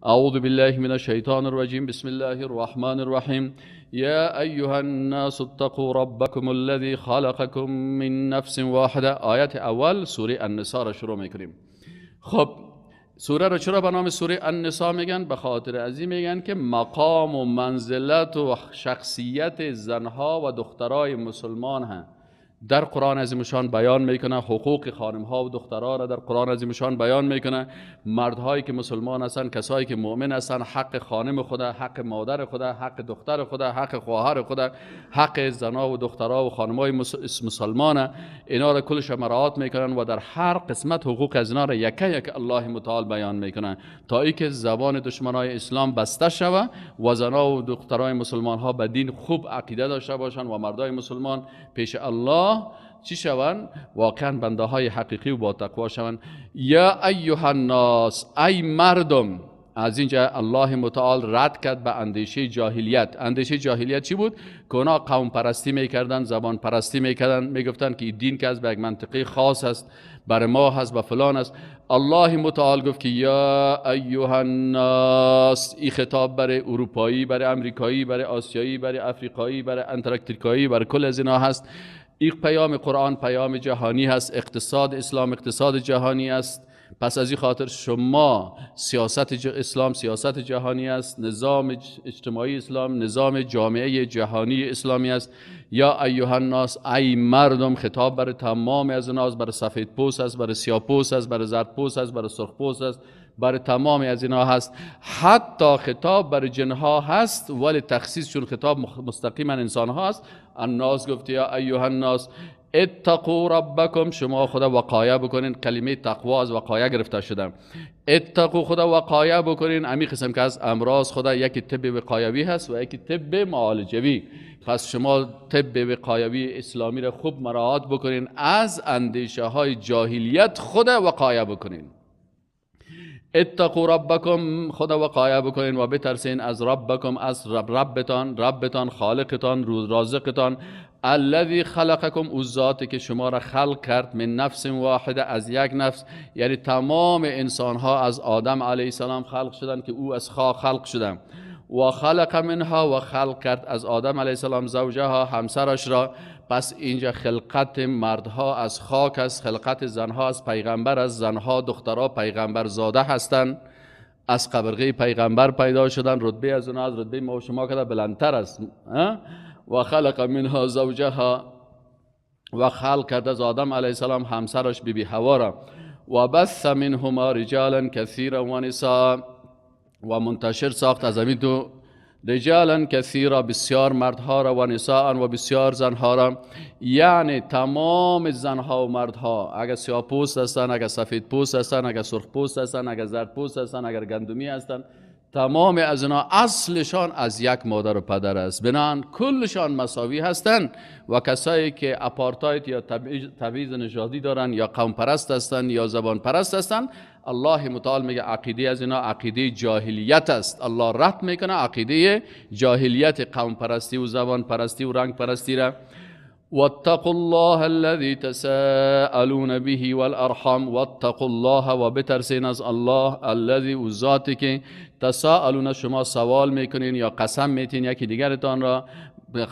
اعوذ بالله من الشیطان الرجیم. بسم الله الرحمن الرحیم. یا ایها الناس اتقوا ربکم الذی خلقکم من نفس واحده. آیت اول سوره النساء را شروع میکنیم. خب سوره را چرا به نام سوره النساء میگن؟ به خاطر از این میگن که مقام و منزلت و شخصیت زنها و دخترای مسلمان ها در قرآن عظیمشان بیان میکنه. حقوق خانمها و دخترها را در قرآن عظیمشان بیان میکنه. مردهایی که مسلمان هستند، کسایی که مؤمن هستند، حق خانم خدا، حق مادر خدا، حق دختر خدا، حق خواهر خدا، حق زنها و دخترها و خانمهای مسلمان، اینا را کلش مراعات میکنن و در هر قسمت حقوق از اینا را یکه یک الله متعال بیان میکنه تا ای که زبان دشمنای اسلام بسته شوه و زنها و دخترای مسلمان ها به دین خوب عقیده داشته باشن و مردای مسلمان پیش الله چی شوند؟ واقعا بنده های حقیقی و با تقوا شوند. یا ایها الناس، ای مردم. از اینجا الله متعال رد کرد به اندیشه جاهلیت. اندیشه جاهلیت چی بود؟ که اونا قوم پرستی میکردن، زبان پرستی میکردن، میگفتن که دین که از به یک منطقه خاص است، برای ما هست و فلان است. الله متعال گفت که یا ایها الناس. این خطاب برای اروپایی، برای امریکایی، برای آسیایی، برای افریقایی، برای انتارکتیکایی، برای کل از اینا هست. این پیام قرآن پیام جهانی هست. اقتصاد اسلام اقتصاد جهانی است. پس از این خاطر شما سیاست اسلام سیاست جهانی است. نظام اجتماعی اسلام نظام جامعه جهانی اسلامی است. یا ایها الناس، ای مردم. خطاب برای تمام از اینا است. برای سفید پوست است، برای سیاه پوست است، برای زرد پوست است، برای سرخ پوست است، برای تمام از اینا هست. حتی خطاب برای جنها هست ولی تخصیص چون خطاب مستقیما انسان ها است. الناس گفت یا ایها الناس اتقوا ربکم. شما خدا وقایه بکنین. کلمه تقوا از وقایه گرفته شده. اتقوا خدا وقایه بکنین. امی قسم که از امراض خدا یکی طب وقایوی هست و یکی طب معالجوی. پس شما طب وقایوی اسلامی را خوب مراعات بکنین. از اندیشه های جاهلیت خدا وقایه بکنین. اتقوا ربکم، خدا وقایه بکنین و بترسین از ربکم، از ربتان خالقتان رازقتان. الذی خلقکم، او ذاتی که شما را خلق کرد من نفس واحده، از یک نفس. یعنی تمام انسان ها از آدم علیه السلام خلق شدن که او از خاک خلق شدن. و خلق منها، و خلق کرد از آدم علیه السلام زوجها، همسرش را. پس اینجا خلقت مردها از خاک است، خلقت زنها از پیغمبر است. زنها دخترها پیغمبر زاده هستند، از قبرغه پیغمبر پیدا شدن. رتبه از اونها از رتبه ما و شما کده بلندتر است. و خلق منها زوجها، و خلق کرد از آدم علیه السلام همسرش بی حوا را. و بث منهما رجالا کثیرا و نساء، و منتشر ساخت از همین دو رجالا کثیرا، بسیار مردها را، و نساء و بسیار زنها را. یعنی تمام زنها و مردها، اگر سیاه پوست هستن، اگر سفید پوست هستن، اگر سرخ پوست هستن، اگر زرد پوست هستن، اگر گندمی هستن، تمام از اینا اصلشان از یک مادر و پدر است. بنان کلشان مساوی هستند. و کسایی که اپارتاید یا تبعیض نژادی دارن یا قوم پرست هستند یا زبان پرست هستند، الله متعال میگه عقیده از اینا عقیده جاهلیت است. الله رد میکنه عقیده جاهلیت، قوم پرستی و زبان پرستی و رنگ پرستی را. واتقوا الله الذي تساءلون به والارحام. واتقوا الله، و بترسین از الله الذي، و ذاتی که تساءلون شما سوال میکنین یا قسم میتین یکی دیگرتان را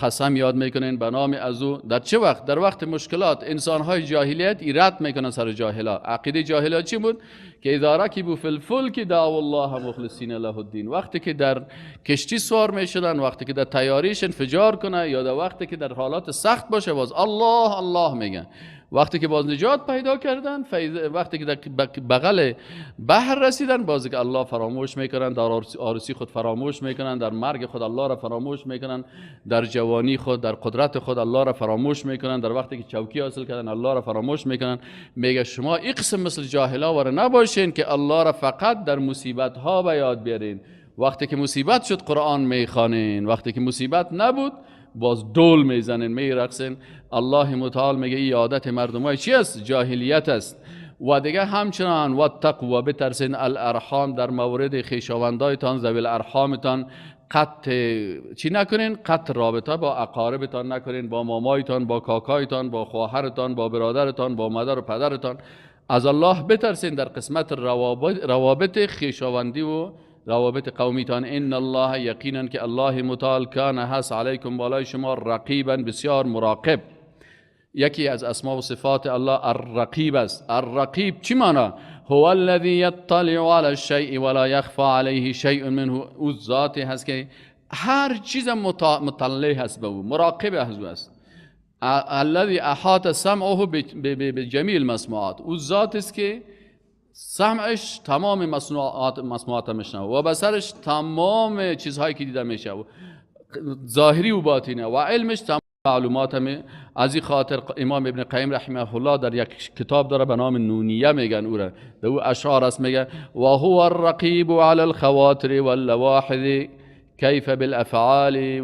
قسم یاد میکنین به نام از او. در چه وقت؟ در وقت مشکلات. انسان های جاهلیت ایراد میکنن سر جاهلا. عقیده جاهلا چی بود؟ که اذا رکبوا فی الفلک دعوا الله مخلصین له الدین. وقتی که در کشتی سوار میشدن، وقتی که در تیاریش انفجار کنه، یا در وقتی که در حالات سخت باشه باز الله الله میگن. وقتی که باز نجات پیدا کردن، وقتی که در بغل بحر رسیدن، باز که الله فراموش میکنن، در عروسی خود فراموش میکنن، در مرگ خود الله را فراموش میکنن، در جوانی خود در قدرت خود الله را فراموش میکنن، در وقتی که چوکی حاصل کردن الله را فراموش میکنن. میگه شما این قسم مثل جاهلا ور نباشین که الله را فقط در مصیبت ها به یاد بیارین. وقتی که مصیبت شد قرآن میخوانین، وقتی که مصیبت نبود باز دول میزنین میرقصین. الله متعال میگه این عادت مردمای چی است؟ جاهلیت است. و دیگه همچنان واتقوا، بترسین الارحام، در مورد خویشاوندایتان ذوی الارحامتان قطع چی نکنین؟ قطع رابطه با اقاربتان نکنین، با مامایتان، با کاکایتان، با خواهرتان، با برادرتان، با مادر و پدرتان. از الله بترسین در قسمت روابط خویشاوندی و روابط قومیتان. ان الله، یقینا که الله متعال، کان هست علیکم بالای شما، رقیبا بسیار مراقب. یکی از اسما و صفات الله الرقیب است. الرقیب چی معنی؟ هو الذی یطلع علی الشیء ولا یخفى علیه شیء منه. او ذاتی هست که هر چیز مطلع هست به او، مراقب از او است. الذی احاط سمعه بجمیع المسموعات. او ذات است که سمعش تمام مسموعات میشنوه و بصرش تمام چیزهایی که دیده میشه، ظاهری و باطنی، و علمش تمام معلومات همه. از این خاطر امام ابن قیم رحمه الله در یک کتاب داره به نام نونیه، میگن او را، در او اشعار است، میگه و هو الرقیب علی الخواطر واللواحظ کیف بالافعال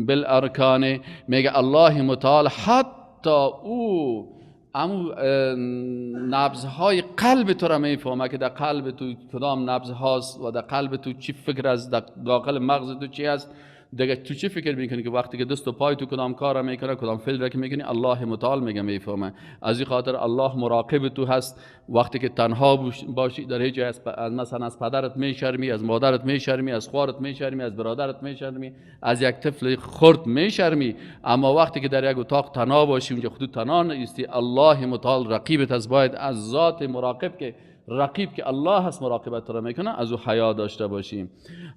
بالارکان. میگه الله متعال حتی او امو نبضهای قلب تو را میفهمه که در قلب تو کدام نبض هاست و در قلب تو چی فکر است، در داخل مغز تو چی است، دیگه تو چی فکر میکنی که وقتی که دست و پای تو کدام کار را میکنه، کدام فعل را که میکنی، الله متعال میگه میفهمه. از این خاطر الله مراقب تو هست. وقتی که تنها باشی در هیچ جای، مثلا از پدرت میشرمی، از مادرت میشرمی، از خوارت میشرمی، از برادرت میشرمی، از یک طفل خرد میشرمی، اما وقتی که در یک اتاق تنها باشی، اونجا خودت تنها نیستی، الله متعال رقیبت است. باید از ذات مراقب که رقیب که الله هست مراقبت را میکنه، از او حیا داشته باشیم.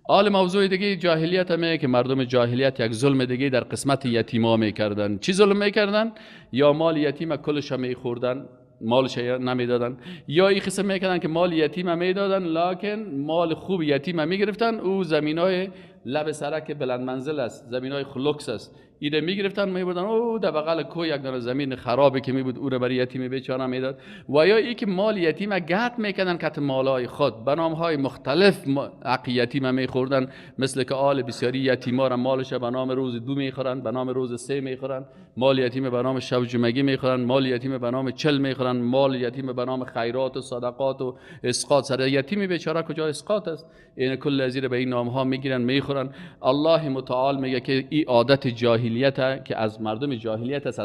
آل موضوع دیگه جاهلیت همه که مردم جاهلیت یک ظلم دیگه در قسمت یتیما میکردن. چی ظلم میکردن؟ یا مال یتیم کلش میخوردن، مالش نمیدادن، یا این قسم میکردن که مال یتیم میدادن لکن مال خوب یتیم میگرفتن. او زمینای لب سرک بلند منزل است، زمینای خلوکس است، ایده میگرفتن میبردن او در بغل کوه یک دانه زمین خرابی که میبود او را برای یتیم بیچاره میداد. و یا ای که مال یتیم گت میکردن کت مالای خود به نام های مختلف حق یتیم میخوردن، مثل که آل بسیاری یتیما را مالش به نام روز 2 میخورن، به نام روز 3 میخورن، مال یتیم به نام شب جمعگی میخورن، مال یتیم به نام 40 میخورن، مال یتیم به نام خیرات و صدقات و اسقاط. سر یتیم بیچاره کجا اسقاط است؟ این کل ازیر به این نام ها میگیرن میخورن. الله متعال میگه که این عادت جاهلیت که از مردم جاهلیت است،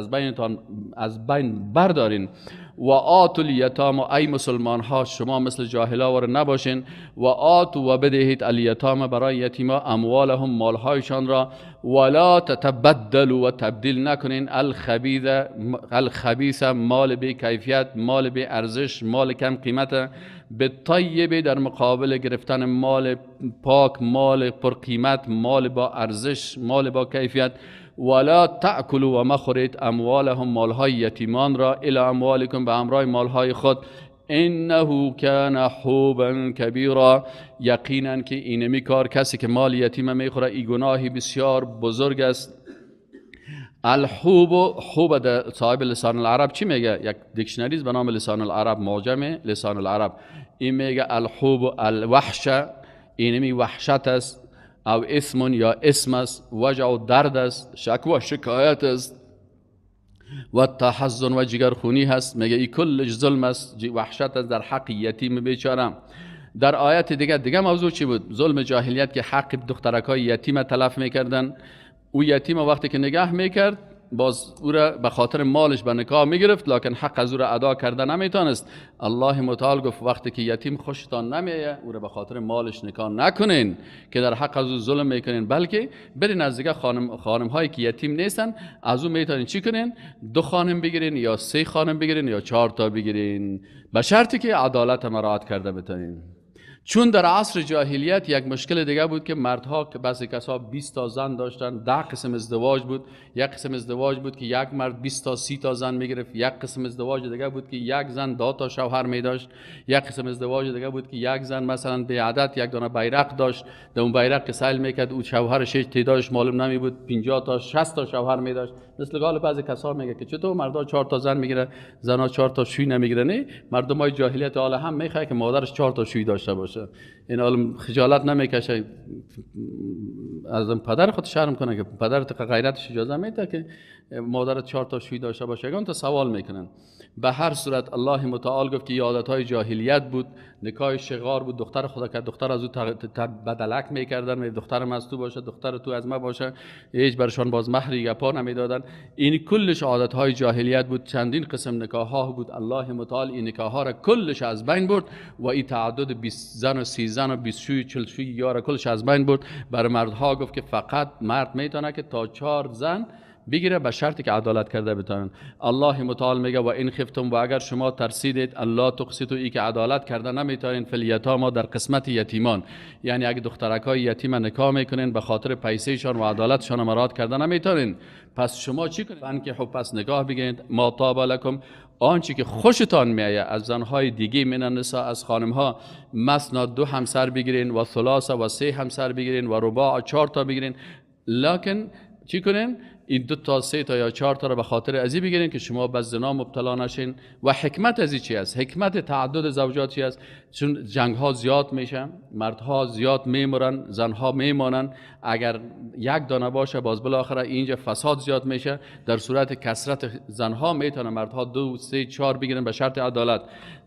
از بین بردارین. و آتوا الیتام، ای مسلمان ها شما مثل جاهلا ور نباشین. و آتوا و بدهید الیتام، برای یتیما، اموالهم مالهایشان را، ولا تتبدلوا و تبدیل نکنین الخبیث مال بی کیفیت، مال بی ارزش، مال کم قیمت، به طیب در مقابل گرفتن مال پاک، مال پر قیمت، مال با ارزش، مال با کیفیت. ولا تأکلوا و مخورید اموالهم مالهای یتیمان را، الی اموالکم به همراه مالهای خود، انه کان حوبا کبیرا، یقینا که اینمی کار کسی که مال یتیم میخوره ای گناهی بسیار بزرگ است. الحوب، خوب در صاحب لسان العرب چی میگه؟ یک دیکشنریز به نام لسان العرب، معجم لسان العرب، این میگه الحوب الوحش، اینمی وحشت است، او اسم یا اسم است، وجع و درد است، شکوه شکایت است، و تحزن و جگرخونی هست. میگه این کلش ظلم است، وحشت است در حق یتیم بیچاره. در آیت دیگه موضوع چی بود؟ ظلم جاهلیت که حق دخترکای یتیم تلف میکردن. او یتیم وقتی که نگاه میکرد باز او را به خاطر مالش به نکاح میگرفت، لکن حق از او را ادا کرده نمیتونست. الله متعال گفت وقتی که یتیم خوشتان نمیه او را به خاطر مالش نکاح نکنین که در حق از او ظلم میکنین، بلکه برین از دیگه خانم هایی که یتیم نیستن از او میتونین چی کنین؟ 2 خانم بگیرین یا 3 خانم بگیرین یا 4 تا بگیرین، به شرطی که عدالت مراعات کرده بتونین. چون در عصر جاهلیت یک مشکل دیگه بود که مردها که بعضی کسا 20 تا زن داشتن، 10 قسم ازدواج بود. یک قسم ازدواج بود که یک مرد 20 تا 30 تا زن میگرفت. یک قسم ازدواج دیگه بود که یک زن 2 تا شوهر می داشت. یک قسم ازدواج دیگه بود که یک زن مثلا به عدد یک دانه بیرق داشت، در اون بیرق که سیل میکرد او شوهرش تعدادش معلوم نمی بود، 50 تا 60 تا شوهر می داشت. مثل قال بعضی کسا میگه که چطور مردا 4 تا زن میگیره زنا 4 تا شوی نمیگیره؟ نه، مردمای جاهلیت حالا هم میخواد که مادرش 4 تا شوی داشته باشه. این حالا خجالت نمیکشه از پدر خود شرم کنه که پدرت غیرتش اجازه میده که مادرت 4 تا شوی داشته باشه؟ اون تا سوال میکنن. به هر صورت الله متعال گفت که عادتهای جاهلیت بود، نکاح شغار بود، دختر خدا که دختر از او بدلک میکردن، دختر از تو باشه، دختر تو از ما باشه، هیچ برشان باز مهری گپا نمیدادن. این کلش عادتهای جاهلیت بود. چندین قسم نکاح ها بود، الله متعال این نکاح ها را کلش از بین برد و این تعدد 20 زن و 30 زن و 20 شوی 40 شوی یار کلش از بین برد. برای مردها گفت که فقط مرد میتونه که تا 4 زن بگیره به شرطی که عدالت کرده بتونن. الله متعال میگه و این خفتم، و اگر شما ترسیدید الله تقسطوا، ای که عدالت کرده نمیتونین فی الیتاما در قسمت یتیمان، یعنی اگه دخترکای یتیم نکاح میکنین به خاطر پیسهشان و عدالتشان مراعات کرده نمیتونین، پس شما چی کنید؟ فانکحوا، پس نکاح بگیرید ما طاب لکم، آنچه که خوشتان میآید از زنهای دیگه من النساء، از خانمها، مثنا 2 همسر بگیرین و ثلاث و 3 همسر بگیرین و رباع 4 تا بگیرین، لکن چی کنین؟ این 2 تا 3 تا یا 4 تا رو به خاطر ازی بگیرین که شما به زنا مبتلا نشین. و حکمت ازی چی است؟ حکمت تعدد زوجات چی است؟ چون جنگ ها زیاد میشه، مردها زیاد میمرن، زنها میمانن، اگر یک دانه باشه باز بالاخره اینجا فساد زیاد میشه. در صورت کثرت زنها میتونه مردها 2 3 4 بگیرن به شرط عدالت.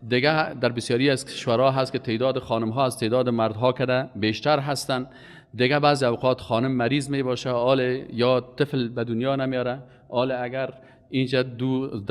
دیگه در بسیاری از کشورها هست که تعداد خانم ها از تعداد مردها کده بیشتر هستن. دیگه بعضی اوقات خانم مریض می باشه، آله یا طفل به دنیا نمیاره، آله اگر اینجا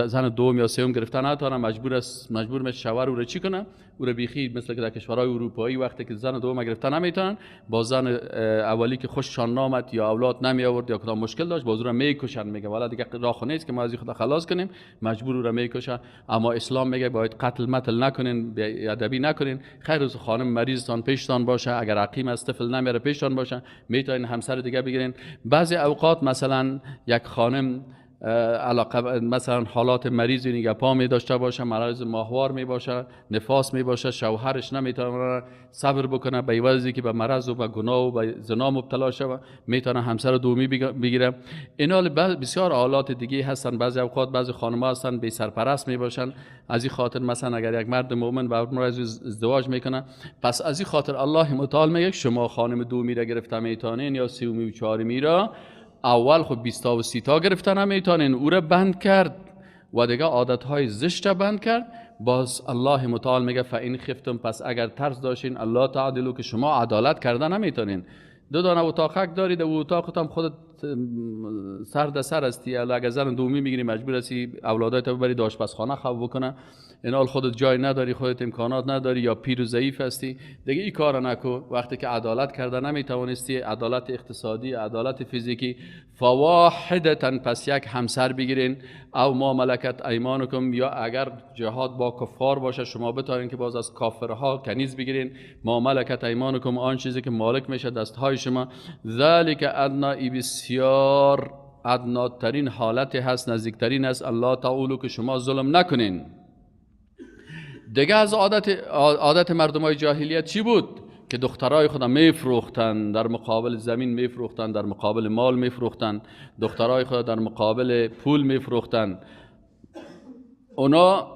زن دوم یا سوم گرفتن نتونه، مجبور میشه شوهر او رو چی کنه؟ او رو بیخی مثل که در کشورهای اروپایی وقتی که زن دوم گرفتن نمیتونن، با زن اولی که خوششان نامد یا اولاد نمی آورد یا کدام مشکل داشت، باز او رو میکشن. میگه والا دیگه راه نیست که ما از خدا خلاص کنیم، مجبور او رو میکشن. اما اسلام میگه باید قتل متل نکنین، ادبی نکنین. خیر از خانم مریضتان پیشتان باشه، اگر عقیم از طفل نمیاره پیشتان باشه، میتونین همسر دیگه بگیرین. بعضی اوقات مثلا یک خانم علاقه مثلا حالات مریضی نگه پا می داشته باشه، مرض ماهوار می باشه، نفاس می باشه، شوهرش نمیتونه صبر بکنه به عوضی که به مرض و به گناه و به زنا مبتلا شه، میتونه همسر دومی بگیره. اینا بسیار حالات دیگه هستن. بعضی اوقات بعضی خانم‌ها هستن بی سرپرست می باشن، از این خاطر مثلا اگر یک مرد مؤمن با مرد ازدواج میکنه، پس از این خاطر الله متعال میگه شما خانم دومی را گرفته میتونین یا سومی و چهارمی را، اول خود 20 تا و 30 تا گرفتن نمیتونین، او را بند کرد و دیگه عادتهای زشت بند کرد. باز الله متعال میگه فإن خفتم، پس اگر ترس داشتین الله تعدلوا، که شما عدالت کردن نمیتونین. 2 دانه اتاقک دارید و اتاقت هم خودت سر سر استی، اگر زن دومی میگیری مجبور هستی اولادات ببری آشپزخانه خواب بکنه، این حال خودت جای نداری، خودت امکانات نداری یا پیر و ضعیف هستی، دیگه این کار نکو. وقتی که عدالت کرده نمیتوانستی، عدالت اقتصادی، عدالت فیزیکی، فواحدتا، پس یک همسر بگیرین، او ما ملکت ایمانکم، یا اگر جهاد با کفار باشه شما بتارین که باز از کافرها کنیز بگیرین. ما ملکت ایمانکم، آن چیزی که مالک میشه دستهای شما. ذالک ادنا، ای بسیار ادناترین حالت هست، نزدیکترین است الله تعالی که شما ظلم نکنین. دیگه از عادت مردمای جاهلیت چی بود؟ که دخترای خدا میفروختن، در مقابل زمین میفروختن، در مقابل مال میفروختن، دخترای خدا در مقابل پول میفروختن. اونا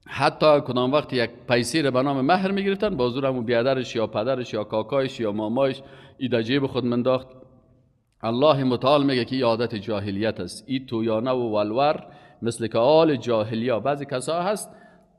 حتی کدام وقت یک پیسه رو به نام مهر میگرفتن، بازور همون بیادرش یا پدرش یا کاکایش یا مامایش ایده جیب خود منداخت. الله متعال میگه که این عادت جاهلیت است، این تویانه و ولور مثل که آل جاهلیه. بعضی کسا هست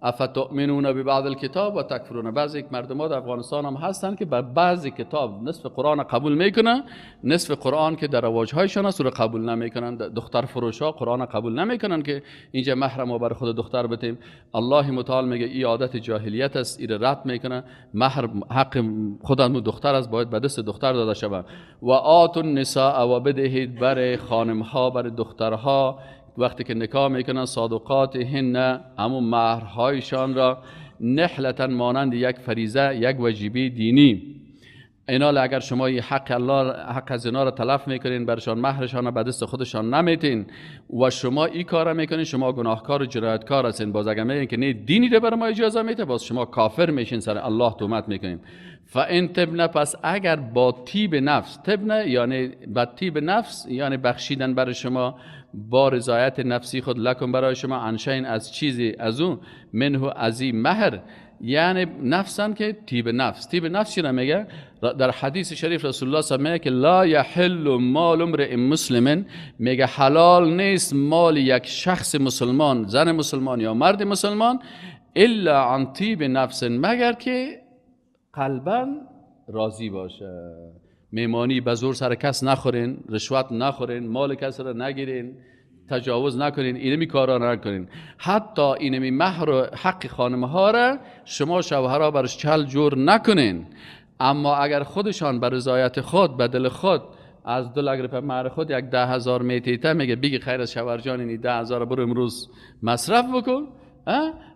افتؤمنون ببعض الکتاب و تکفرون، بعضی مردم در افغانستان هم هستن که بعضی کتاب نصف قرآن قبول میکنن، نصف قرآن که در رواجهایشان است رو قبول نمیکنن. دختر فروشا قرآن قبول نمیکنن که اینجا مهر ما بر خود دختر بدیم. الله متعال میگه این عادت جاهلیت است، این رد میکنه. مهر حق خودمون دختر است، باید به دست دختر داده شود. و آتوا النساء، و بدهید بر خانمها، بر دخترها وقتی که نکاح میکنن صادقاتهن، همون مهرهایشان را، نحلتا، مانند یک فریضه، یک واجبی دینی. اینا اگر شما حق الله، حق از اینا را تلف میکنین، برشان مهرشان را به دست خودشان نمیتین و شما این کار را میکنین، شما گناهکار و جنایتکار هستین. باز اگر میگین که نه دینی را بر ما اجازه میده، باز شما کافر میشین، سر الله تهمت میکنین. فان تبن، پس اگر با طیب نفس، تبن یعنی با طیب نفس یعنی بخشیدن برای شما، با رضایت نفسی خود، لکن برای شما، انشین از چیزی از اون، منه از این مهر، یعنی نفسن که طیب نفس. طیب نفس چی میگه؟ در حدیث شریف رسول الله صلی الله علیه و آله که لا یحل مال امرئ مسلم، میگه حلال نیست مال یک شخص مسلمان، زن مسلمان یا مرد مسلمان، الا عن طیب نفس، مگر که قلبا راضی باشه. میمانی به زور سر کس نخورین، رشوت نخورین، مال کس را نگیرین، تجاوز نکنین، اینمی کارا نکنین. حتی اینمی مهر و حق خانم ها را شما شوهرها برش چل جور نکنین. اما اگر خودشان به رضایت خود به دل خود از 2 لگر په مهر خود یک 10,000 میتیته میگه بگی خیر از شوهر جان اینی 10,000 برو امروز مصرف بکن،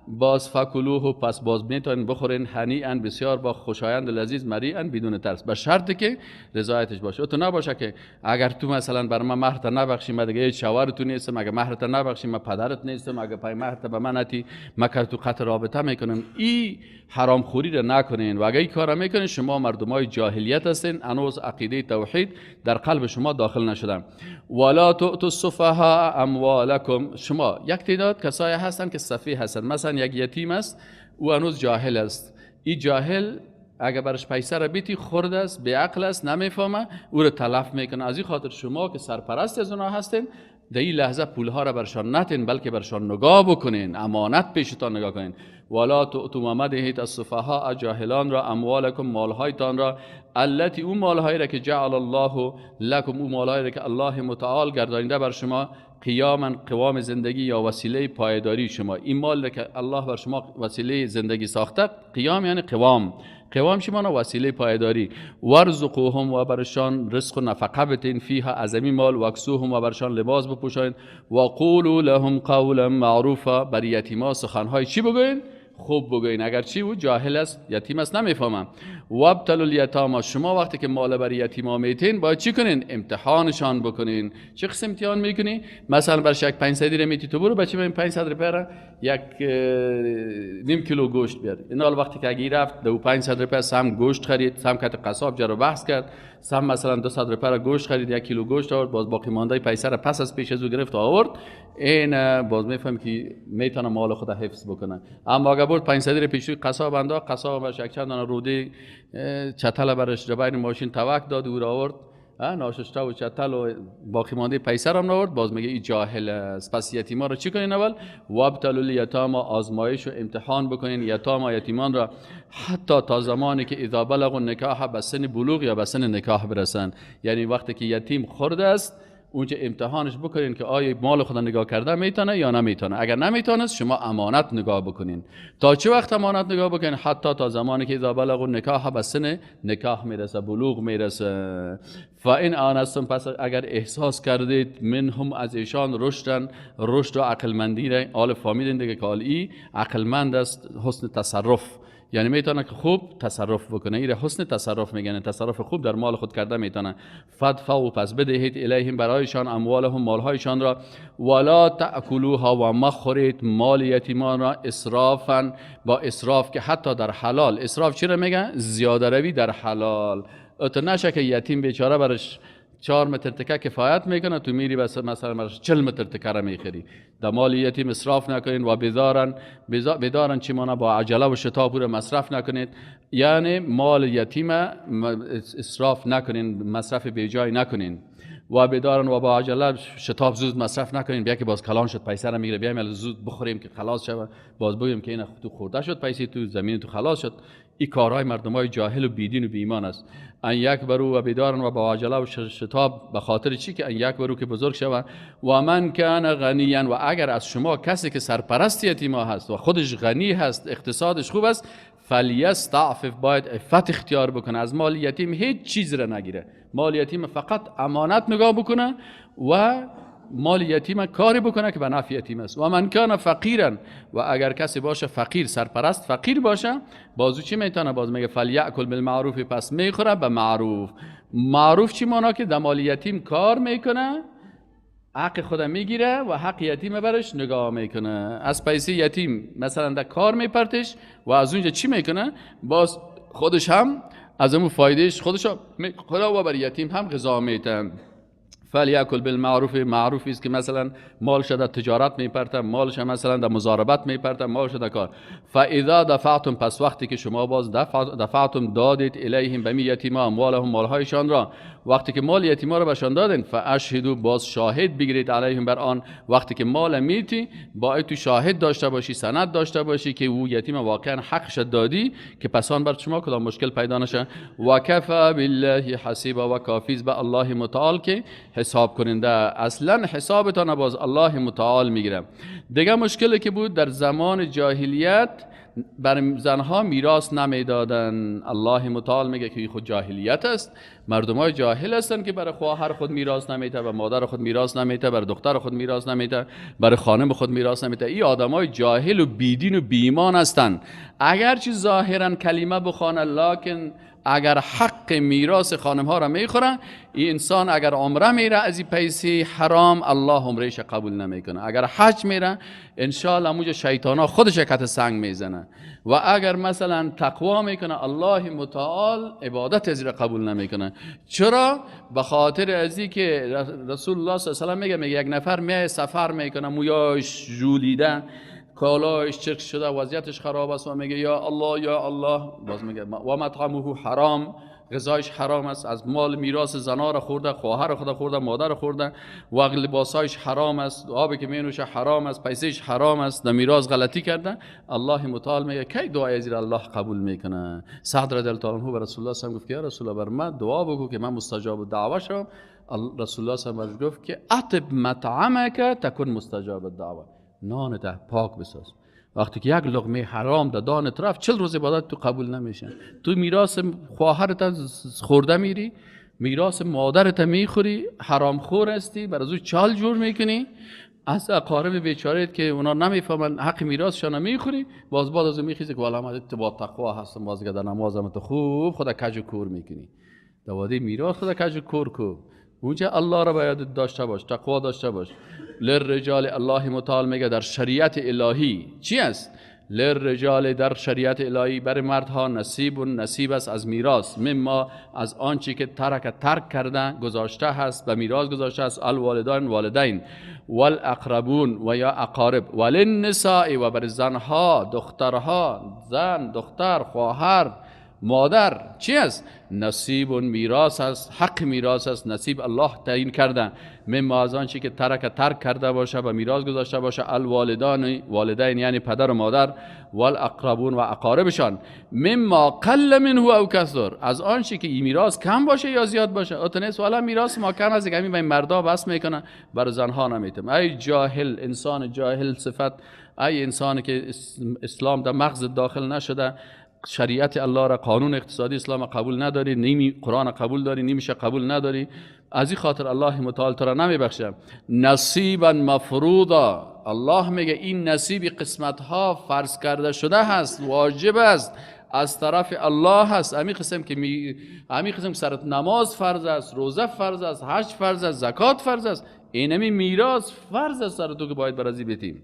باز فکلوه، پس باز میتونین بخورین هنیئا، بسیار با خوشایند و لذیذ، مریئا، بدون ترس، به شرطی که رضایتش باشه. تو نباشه که اگر تو مثلا بر من مهرت نبخشی من دیگه شوهر تو نیستم، اگر مهرت نبخشی من پدرت نیستم، اگر پای مهرت به من نتی من تو قطع رابطه میکنم. این حرام خوری را نکنین و اگر این کارا میکنین شما مردمای جاهلیت هستین، هنوز عقیده توحید در قلب شما داخل نشده. ولا تؤتوا السفهاء اموالکم. شما یک تعداد کسایی هستن که سفیه هستن، مثلا یک یتیم است او هنوز جاهل است. این جاهل اگر برش پیسه را بیتی خورد است، بی عقل است، نمیفهمه، او را تلف میکنه. از این خاطر شما که سرپرست از اونها هستین در این لحظه پولها را برشان نتین، بلکه برشان نگاه بکنین، امانت پیشتان نگاه کنین. ولا تؤتوا ما دهید السفهاء، جاهلان را، اموالکم، مالهایتان را، التی، اون مالهایی را که جعل الله لکم، اون مالهایی را که الله متعال گردانیده بر شما، قیاما، قوام زندگی یا وسیله پایداری شما. این مال را که الله بر شما وسیله زندگی ساخته، قیام یعنی قوام، قوام شما وسیله پایداری. ورزقوهم، و برشان رزق و نفقه بتین، فیها عظمی مال، وکسوهم، و برشان لباس بپوشاین، و قولوا لهم قولا معروفا، بر یتیما سخنهای چی بگوین؟ خوب بگوین. اگر چی بود جاهل است، یتیم است، نمیفهمم. وابتلوا الیتاما، شما وقتی که مال بر یتیما میتین باید چی کنین؟ امتحانشان بکنین. چه قسم امتحان میکنی؟ مثلا برش یک 500 دیره میتی، تو برو بچه من 500 روپیه یک نیم کیلو گوشت بیار. این حال وقتی که اگه رفت 500 روپیه سم گوشت خرید، سم کت قصاب جر و بحث کرد، سم مثلا 200 روپیه گوشت خرید، 1 کیلو گوشت آورد، باز باقی مانده پیسه را پس از پیش از او گرفت آورد، این باز میفهم که میتونه مال خود حفظ بکنه. اما اگه برد 500 رو پیش قصاب انداخت، قصاب برش یک چند دانه روده چتل برش جبین ماشین توک داد، او را آورد ناشسته و چتل و باقی مانده پیسه را آورد، باز میگه این جاهل است. پس یتیما را چی کنین؟ اول وابتلوا الیتاما، آزمایش و امتحان بکنین یتاما، یتیمان را، حتی تا زمانی که اذا بلغوا النکاح، به سن بلوغ یا به سن نکاح برسن. یعنی وقتی که یتیم خورده است اونجا امتحانش بکنین که آیا مال خدا نگاه کرده میتونه یا نمیتونه. اگر نمیتونه شما امانت نگاه بکنین. تا چه وقت امانت نگاه بکنین؟ حتی تا زمانی که اذا بلغوا النکاح، به سن نکاح میرسه، بلوغ میرسه. فان آنستم، پس اگر احساس کردید، منهم، از ایشان، رشد و عقلمندی را، آل فهمیدین دیگه که آل عقلمند است، حسن تصرف، یعنی میتونه که خوب تصرف بکنه، این حسن تصرف میگن، تصرف خوب در مال خود کرده میتونه. فدفعوا، پس بدهید، الیهم، برایشان، اموالهم، مالهایشان را، ولا تأکلوها، و مخورید مال یتیمان را، اسرافا، با اسراف که حتی در حلال. اسراف چی را میگن؟ زیاده روی در حلال. تو نشه که یتیم بیچاره برش 4 متر تکه کفایت میکنه، تو میری بس مثلا 40 متر تکه را میخری. در مال یتیم اسراف نکنین. و بدارن چی مانا، با عجله و شتاب رو مصرف نکنید. یعنی مال یتیم اسراف نکنین، مصرف بیجای نکنین. و بدارن، و با عجله شتاب زود مصرف نکنین. بیا که باز کلان شد پیسه را میگیره، بیایم زود بخوریم که خلاص شود، باز بگیم که این تو خورده شد پیسه، تو زمین تو خلاص شد. این کارهای مردمای جاهل و بیدین و بیمان است. ان یکبروا، و بدارن، و با عجله و شتاب، به خاطر چی؟ که ان یکبروا، که بزرگ شوند. و من کان غنیا، و اگر از شما کسی که سرپرست یتیما هست و خودش غنی هست، اقتصادش خوب است، فلیستعفف، باید عفت اختیار بکنه، از مال یتیم هیچ چیز را نگیره. مال یتیم فقط امانت نگاه بکنه و مال یتیم کاری بکنه که به نفع یتیم است. و من کان فقیرا، و اگر کسی باشه فقیر، سرپرست فقیر باشه، بازو چی میتونه؟ باز میگه فلیأکل بالمعروف، پس میخوره به معروف. معروف چی مانا؟ که در مال یتیم کار میکنه، حق خدا میگیره و حق یتیم برش نگاه میکنه. از پیسه یتیم مثلا در کار میپرتش و از اونجا چی میکنه؟ باز خودش هم از اون فایدهش خودش خدا و بر یتیم هم غذا میده. فلیأکل بالمعروف، معروفی است که مثلا مالش در تجارت میپرته، مالش مثلا در مزاربت میپرته، مالش در کار. فاذا دفعتم، پس وقتی که شما باز دفعتم دادید، الیهم، به یتیما، اموالهم، مالهایشان را، وقتی که مال یتیما را بهشان دادین، فاشهدوا، باز شاهد بگیرید، علیهم، بر آن. وقتی که مال میتی باید تو شاهد داشته باشی، سند داشته باشی که او یتیم واقعا حقش دادی، که پسان بر شما کدام مشکل پیدا نشه. و کفى بالله حسیبا، و کافیز به الله متعال که حساب کننده، اصلا حسابتان باز الله متعال میگیره. دیگه مشکلی که بود در زمان جاهلیت بر زنها میراث نمیدادن. الله متعال میگه که خود جاهلیت است، مردمای جاهل هستن که برای خواهر خود میراث نمیده، و مادر خود میراث نمیده، برای دختر خود میراث نمیده، برای خانم خود میراث نمیده. این آدمای جاهل و بیدین و بیمان هستن. اگرچه ظاهرا کلمه بخوانه، لکن اگر حق میراث خانم ها را میخورن، این انسان اگر عمره میره از این پیسه حرام، الله عمرش قبول نمیکنه. اگر حج میره انشاءالله موجه شیطانا خودش کت سنگ میزنه. و اگر مثلا تقوا میکنه، الله متعال عبادت از را قبول نمیکنه. چرا؟ به خاطر ازی که رسول الله صلی الله علیه و میگه یک نفر می سفر میکنه، مویاش ژولیده، کالایش چرک شده، وضعیتش خراب است و میگه یا الله یا الله، باز میگه و مطعمه حرام، غذایش حرام است، از مال میراث زنا را خورده، خواهر خود خورده، مادر خورده، و لباسایش حرام است، آبی که مینوشه حرام است، پیسهش حرام است، در میراث غلطی کرده. الله متعال میگه کی دعای زیر الله قبول میکنه؟ سعد رضی الله عنه به رسول الله صلی الله علیه و گفت که یا رسول الله بر من دعا بگو که من مستجاب الدعوه شم. رسول الله صلی الله علیه و گفت که اطب مطعمک تکن مستجاب الدعوه، نانت پاک بساز. وقتی که یک لقمه حرام در دانت رفت، 40 روز عبادت تو قبول نمیشه. تو میراث خواهرت خورده میری، میراث مادرت میخوری، حرام خور هستی، بر از او چال جور میکنی، از اقارب بیچارهت که اونا نمیفهمن حق میراثشون میخوری، باز بعد از میخیزی که والا من با تقوا هستم، باز که در نمازم تو خوب خدا کج و کور میکنی. دواده میراث خدا کج و کور کو. اونجا الله را باید داشته باش، تقوا داشته باش. للرجال، الله متعال میگه در شریعت الهی چی است؟ للرجال، در شریعت الهی بر مردها نصیب است از میراث، مما از آنچه که ترک کرده گذاشته هست، به میراث گذاشته است، الوالدان والدین، والاقربون و یا اقارب، وللنساء و بر زنها دخترها، زن دختر خواهر مادر چی است؟ نصیب میراث است، حق میراث است، نصیب الله تعیین کرده. مما از آنچه که ترک کرده باشه و میراث گذاشته باشه، الوالدان والدین یعنی پدر و مادر، والاقربون و اقاربشان، مما قل منه او کثر، از آنچه که این میراث کم باشه یا زیاد باشه. اتنس والا میراث ما کم از همین مردا بس میکنه، بر زنها نمیتم. ای جاهل، انسان جاهل صفت، ای انسان که اسلام در مغز داخل نشده، شریعت الله را، قانون اقتصادی اسلام قبول نداری، نیمی قرآن قبول داری، نیمیش قبول نداری، از این خاطر الله متعال تو را نمیبخشه. نصیبا مفروضا، الله میگه این نصیب قسمت ها فرض کرده شده هست، واجب است، از طرف الله هست. همین قسم که همین قسم سرت نماز فرض است، روزه فرض است، حج فرض است، زکات فرض است، اینمی میراث فرض است سر تو که باید برازی بتیم.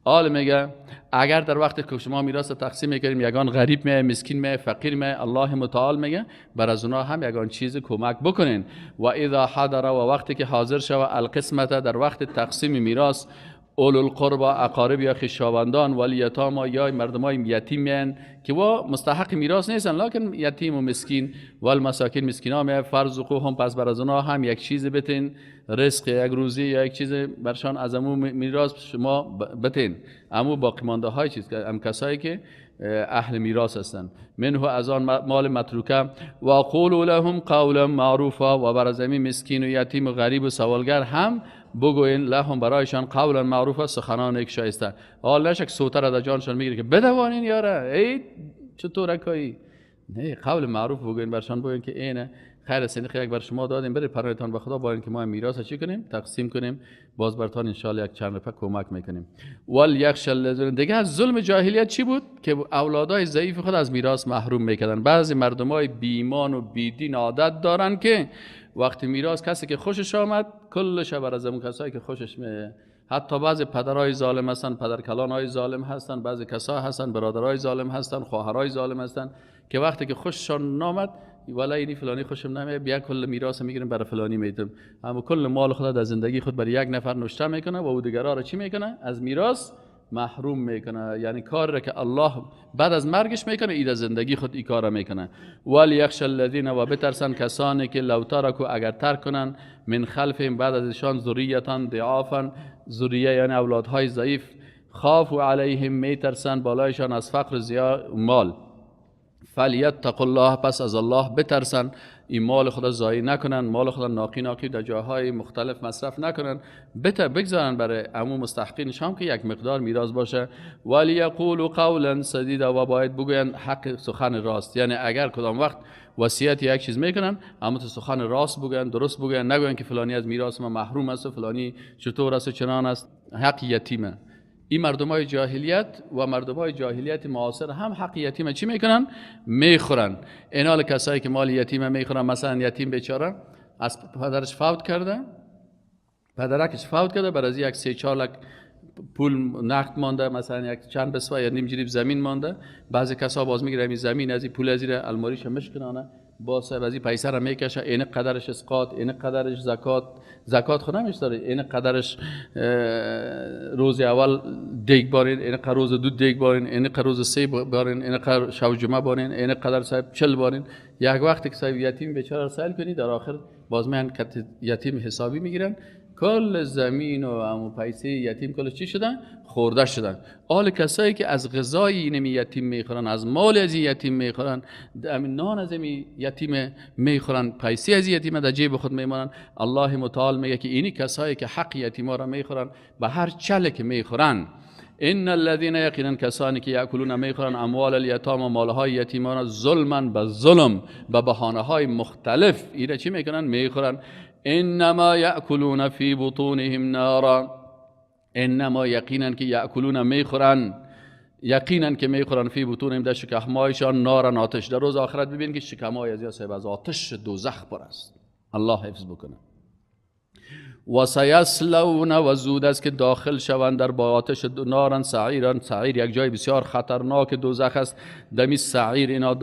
حال میگه اگر در وقتی که شما میراث تقسیم میکنیم، یگان غریب می، مسکین می، فقیر می، الله متعال میگه بر از اونها هم یگان چیز کمک بکنین. و اذا حضر، و وقتی که حاضر شوه، القسمت، در وقت تقسیم میراث، اولو القربا، اقارب یا خویشاوندان، والیتاما یا مردمای یتیم میان که و مستحق میراث نیستن لکن یتیم و مسکین، والمساکین، مسکینا می، فرزقوهم، پس بر از اونها هم یک چیز بتین، رزق یک روزی یا یک چیز برشان از امو میراث شما بتین. امو باقی مانده های چیز که ام کسایی که اهل میراث هستند. منه از آن مال متروکه، و قولوا لهم قولا معروفا، و بر از مسکین و یتیم و غریب و سوالگر هم بگوین لهم برایشان قولا معروفا، سخنان یک شایسته. حال نشک سوتر از جانشان میگیره که بدوانین یاره، ای چطور کایی؟ نه، قول معروف بگوین برشان، بگوین که اینه خیر سنی یک بر شما دادیم، برید پرایتان به خدا با اینکه ما میراث چی کنیم، تقسیم کنیم، باز برتان ان شاء الله یک چند رفع کمک میکنیم. والیخشى الذین، دیگه از ظلم جاهلیت چی بود؟ که اولادای ضعیف خود از میراث محروم میکردن. بعضی مردمای بیمان و بیدین عادت دارن که وقتی میراث کسی که خوشش آمد کلش بر از اون کسایی که خوشش میاد. حتی بعضی پدرای ظالم هستن، پدرکلانای ظالم هستن، بعضی کسا هستن برادرای ظالم هستن، خواهرای ظالم هستن که وقتی که خوششان نامد، ولی اینی فلانی خوشم نمیاد، بیا کل میراث میگیریم برای فلانی میدم، اما کل مال خود از زندگی خود برای یک نفر نوشته میکنه و او دیگرا را چی میکنه؟ از میراث محروم میکنه. یعنی کاری را که الله بعد از مرگش میکنه، اید از زندگی خود این کار را میکنه. ولیخشى الذین، و بترسن کسانی که لو ترکو، اگر ترک کنن، من خلفهم، بعد ازشان، ذریتان ضعافا، ذریه یعنی اولادهای ضعیف، خافوا علیهم، میترسن بالایشان از فقر زیاد مال، فلیتقوا الله، پس از الله بترسن، این مال خدا ضایع نکنن، مال خدا ناقی در جاهای مختلف مصرف نکنن، بگذارن برای عموم مستحقینش هم که یک مقدار میراث باشه. ولیقولوا قولا سدیدا، و باید بگوین حق سخن راست. یعنی اگر کدام وقت وصیت یک چیز میکنن، اما تو سخن راست بگوین، درست بگوین، نگوین که فلانی از میراث ما محروم است، فلانی چطور است، چنان است. حق یتیمه. این مردمای جاهلیت و مردمای جاهلیت معاصر هم حق یتیمه چی میکنن؟ میخورن. اینال کسایی که مال یتیمه میخورن، مثلا یتیم بیچاره از پدرش فوت کرده، پدرکش فوت کرده، بعد از یک 3-4 لک پول نقد مانده، مثلا یک چند بسوا یا نیم جریب زمین مانده، بعضی کسا باز میگیره این زمین از این پول از این الماریش مشکنانه، باز از این پیسه را میکشه، این قدرش اسقاط، این قدرش زکات خود نمیشتاره، این قدرش روز اول دیگ بارین، این قدر روز دو دیگ بارین، این قدر روز 3 بارین، این قدر شب جمعه بارین، این قدر صاحب 40 بارین. یک وقتی که صاحب یتیم بیچاره را سائل کنی، در آخر باز میان که یتیم حسابی میگیرن، کل زمین و همون پیسه یتیم کلش چی شدن؟ خورده شدن. حال کسایی که از غذای این یتیم میخورن، از مال از یتیم میخورن، نان از یتیم میخورن، پیسه از یتیم در جیب خود میمانن، الله متعال میگه که اینی کسایی که حق یتیما را میخورن، به هر چله که میخورن، ان الذين یقینا کسانی که یاکلون میخورن اموال الیتام، مالهای یتیمان، ظلما به ظلم، به بهانه های مختلف اینا چی میکنن؟ میخورن. انما یاکلون فی بطونهم نارا، انما یقینا که یاکلون میخورن، یقینا که میخورن فی بطونهم در شکمهایشان نارن آتش. در روز آخرت ببین که شکمهای از آتش دوزخ پر است. الله حفظ بکنه. و سیصلون، و زود است که داخل شوند در با آتش نارن سعیرن. سعیر یک جای بسیار خطرناک دوزخ است، دمی سعیر اینا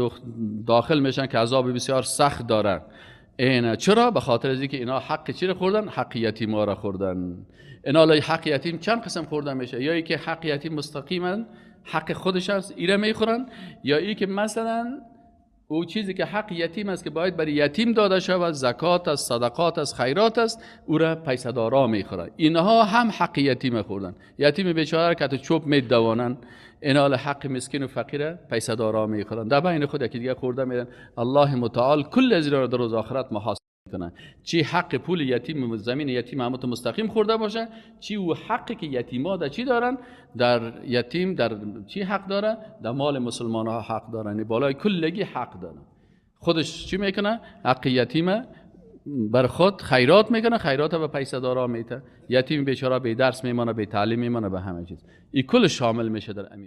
داخل میشن که عذاب بسیار سخت دارن. اینا چرا؟ به خاطر از اینکه اینا حق چی را خوردن؟ حق یتیما را خوردن. اینا حق یتیم چند قسم خوردن میشه؟ یا ای که حق یتیم مستقیما حق خودش است ایره میخورن، یا ای که مثلا او چیزی که حق یتیم است که باید برای یتیم داده شود، زکات است، صدقات است، خیرات است، او را پیسه دارا میخورن. اینها هم حق یتیم خوردن. یتیم بیچاره که تو چوب میدوانن، اینال حق مسکین و فقیر پیسه دارا میخورن، در بین خود یکی دیگه خورده میرن. الله متعال کل از را در روز آخرت محاسبه کنه، چی حق پول یتیم زمین یتیم همت مستقیم خورده باشه، چی او حقی که یتیما در چی دارن، در یتیم در چی حق داره، در مال مسلمان ها حق دارن، بالای کلگی حق دارن. خودش چی میکنه؟ حق یتیم بر خود خیرات میکنه، خیرات به پیسه دارا میته، یتیم بیچاره به درس میمانه، به تعلیم میمانه، به همه چیز. این کل شامل میشه در امیر.